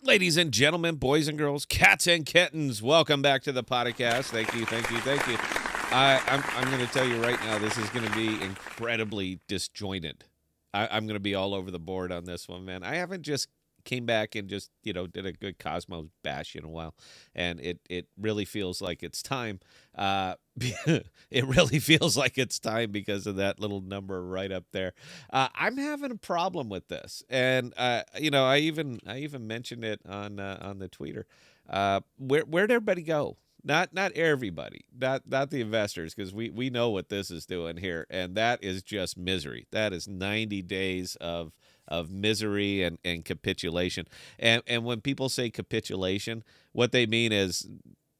Ladies and gentlemen, boys and girls, cats and kittens, welcome back to the podcast. Thank you, thank you, thank you. I'm going to tell you right now, this is going to be incredibly disjointed. I'm going to be all over the board on this one, man. I haven't just came back and just did a good Cosmos bash in a while, and it really feels like it's time. It really feels like it's time because of that little number right up there. I'm having a problem with this, and I even mentioned it on the tweeter. Where'd everybody go? Not everybody, not the investors, because we know what this is doing here, and that is just misery. That is 90 days of misery and capitulation. And when people say capitulation, what they mean is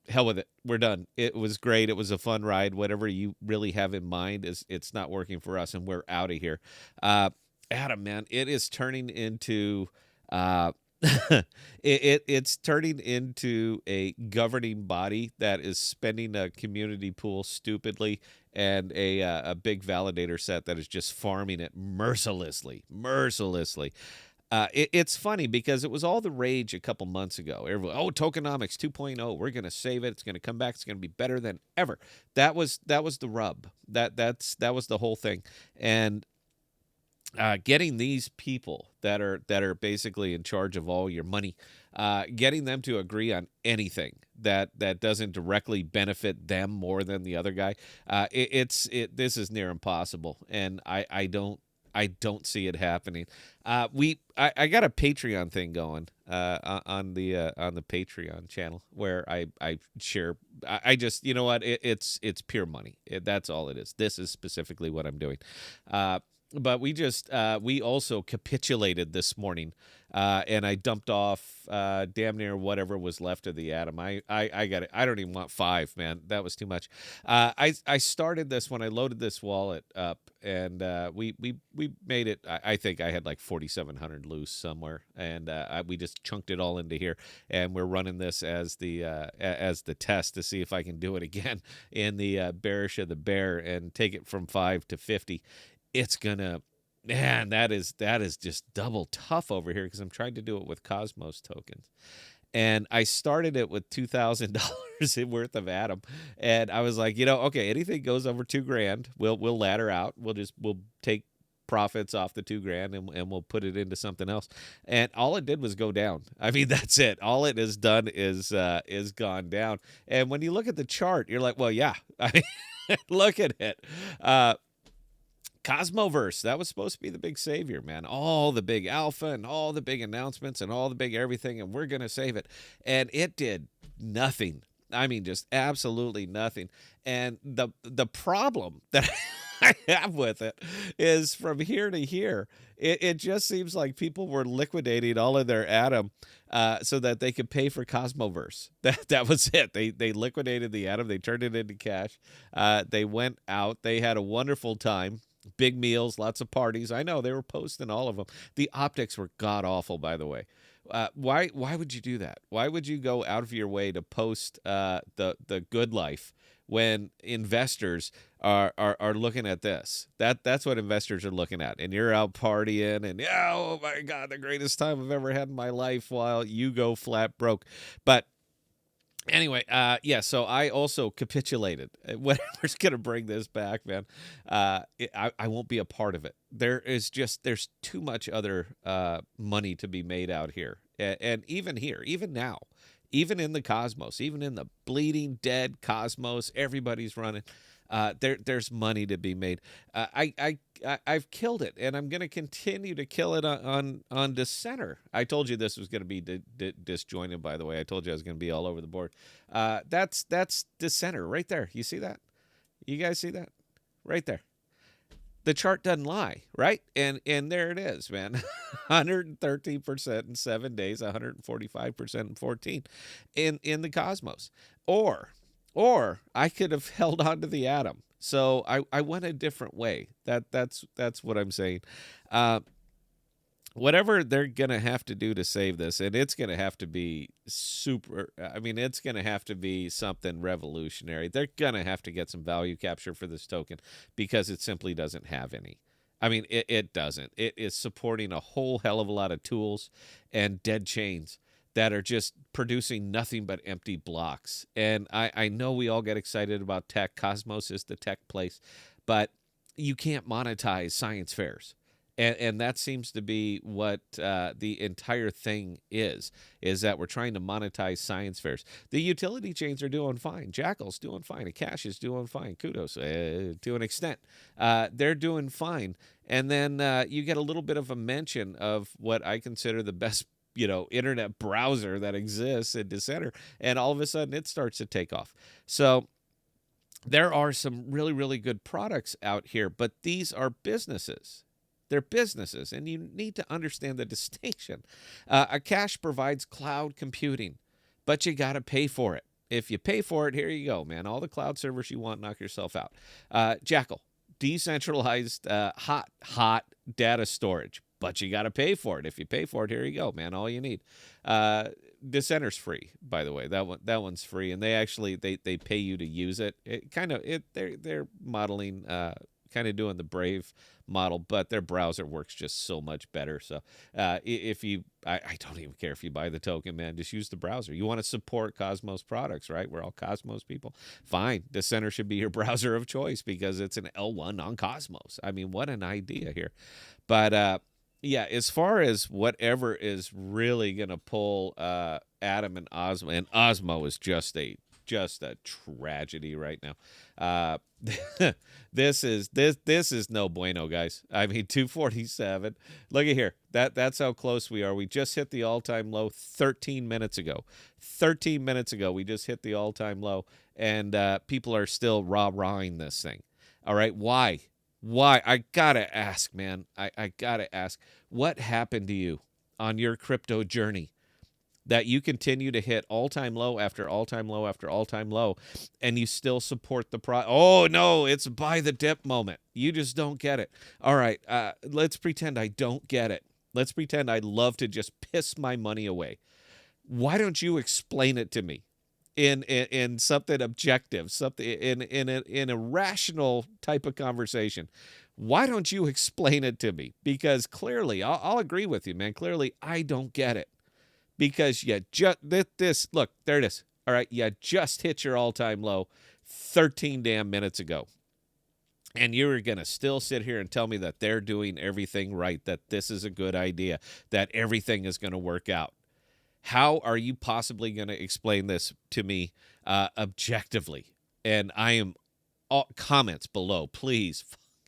hell with it. We're done. It was great. It was a fun ride. Whatever you really have in mind is it's not working for us, and we're out of here. Adam, man, it is turning into it's turning into a governing body that is spending a community pool stupidly, and a big validator set that is just farming it mercilessly. It's funny because it was all the rage a couple months ago. Everyone, oh, tokenomics 2.0, we're going to save it. It's going to come back. It's going to be better than ever. That was the rub. That was the whole thing. And getting these people that are basically in charge of all your money, getting them to agree on anything that doesn't directly benefit them more than the other guy, this is near impossible, and I don't see it happening. I got a Patreon thing going on the Patreon channel where I share. I just, you know what, it's pure money. That's all it is. This is specifically what I'm doing. But we also capitulated this morning, and I dumped off damn near whatever was left of the atom. I got it. I don't even want five, man. That was too much. I started this when I loaded this wallet up, and we made it. I think I had like 4,700 loose somewhere, and we just chunked it all into here, and we're running this as the test to see if I can do it again in the bearish of the bear and take it from 5 to 50. It's gonna, man, that is just double tough over here because I'm trying to do it with Cosmos tokens. And I started it with $2,000 worth of Atom, and I was like, okay, anything goes over 2 grand, we'll ladder out. We'll take profits off the 2 grand, and we'll put it into something else. And all it did was go down. I mean, that's it. All it has done is gone down. And when you look at the chart, you're like, well, yeah, I mean, look at it. Cosmoverse, that was supposed to be the big savior, man. All the big alpha and all the big announcements and all the big everything, and we're going to save it. And it did nothing. I mean, just absolutely nothing. And the problem that I have with it is from here to here, it just seems like people were liquidating all of their Atom so that they could pay for Cosmoverse. That was it. They liquidated the Atom. They turned it into cash. They went out. They had a wonderful time. Big meals, lots of parties. I know they were posting all of them. The optics were god awful, by the way. Why would you do that? Why would you go out of your way to post the good life when investors are looking at this? That's what investors are looking at, and you're out partying and, yeah, oh my God, the greatest time I've ever had in my life, while you go flat broke. But anyway, yeah, so I also capitulated. Whatever's going to bring this back, man, I won't be a part of it. There's too much other money to be made out here. And even here, even now, even in the Cosmos, even in the bleeding dead Cosmos, everybody's running. There's money to be made. I've killed it, and I'm going to continue to kill it on Dissenter. I told you this was going to be disjointed. By the way, I told you I was going to be all over the board. That's Dissenter right there. You see that? You guys see that? Right there. The chart doesn't lie, right? And there it is, man. 113% in 7 days, 145% in 14 in the Cosmos. Or I could have held on to the Atom. So I went a different way. That's what I'm saying. Whatever they're going to have to do to save this, and it's going to have to be super, I mean, it's going to have to be something revolutionary. They're going to have to get some value capture for this token because it simply doesn't have any. I mean, it doesn't. It is supporting a whole hell of a lot of tools and dead chains that are just producing nothing but empty blocks. And I know we all get excited about tech. Cosmos is the tech place, but you can't monetize science fairs. And that seems to be what the entire thing is that we're trying to monetize science fairs. The utility chains are doing fine. Jackal's doing fine. Akash is doing fine. Kudos to an extent. They're doing fine. And then you get a little bit of a mention of what I consider the best internet browser that exists in Dissenter, and all of a sudden it starts to take off. So there are some really, really good products out here, but these are businesses. They're businesses, and you need to understand the distinction. Akash provides cloud computing, but you got to pay for it. If you pay for it, here you go, man. All the cloud servers you want, knock yourself out. Jackal, decentralized hot data storage, but you got to pay for it. If you pay for it, here you go, man. All you need. Dissenter's free, by the way. That one's free, and they pay you to use it. They're modeling kind of doing the Brave model, but their browser works just so much better. So if you, I don't even care if you buy the token, man. Just use the browser. You want to support Cosmos products, right? We're all Cosmos people. Fine. Dissenter should be your browser of choice because it's an L1 on Cosmos. I mean, what an idea here. But yeah, as far as whatever is really going to pull Atom and Osmo is just a tragedy right now. This is no bueno, guys. I mean, 247. Look at here. That's how close we are. We just hit the all-time low 13 minutes ago. 13 minutes ago, we just hit the all-time low, and people are still rah-rahing this thing. All right, why? I gotta ask, man. I gotta ask, what happened to you on your crypto journey that you continue to hit all-time low after all-time low after all-time low, and you still support the Oh, no, it's buy the dip moment. You just don't get it. All right, let's pretend I don't get it. Let's pretend I'd love to just piss my money away. Why don't you explain it to me in something objective, something in a rational type of conversation? Why don't you explain it to me? Because clearly, I'll agree with you, man. Clearly, I don't get it. Because you just look, there it is. All right, you just hit your all-time low 13 damn minutes ago. And you're going to still sit here and tell me that they're doing everything right, that this is a good idea, that everything is going to work out. How are you possibly going to explain this to me objectively? And I am comments below, please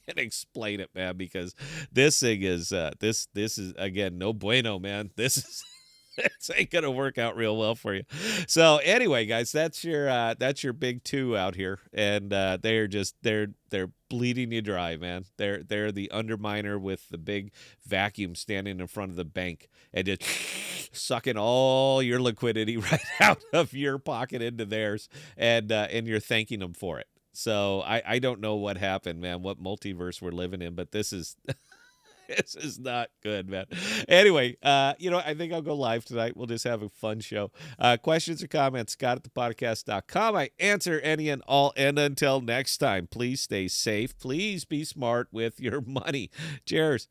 fucking explain it, man, because this thing is this is again no bueno, man. This is this ain't gonna work out real well for you. So anyway, guys, that's your big two out here, and they're bleeding you dry, man. They're the underminer with the big vacuum standing in front of the bank and just sucking all your liquidity right out of your pocket into theirs, and you're thanking them for it. So I don't know what happened, man, what multiverse we're living in, but this is this is not good, man. Anyway, I think I'll go live tonight. We'll just have a fun show. Questions or comments, scott@thepodcast.com. I answer any and all. And until next time, please stay safe. Please be smart with your money. Cheers.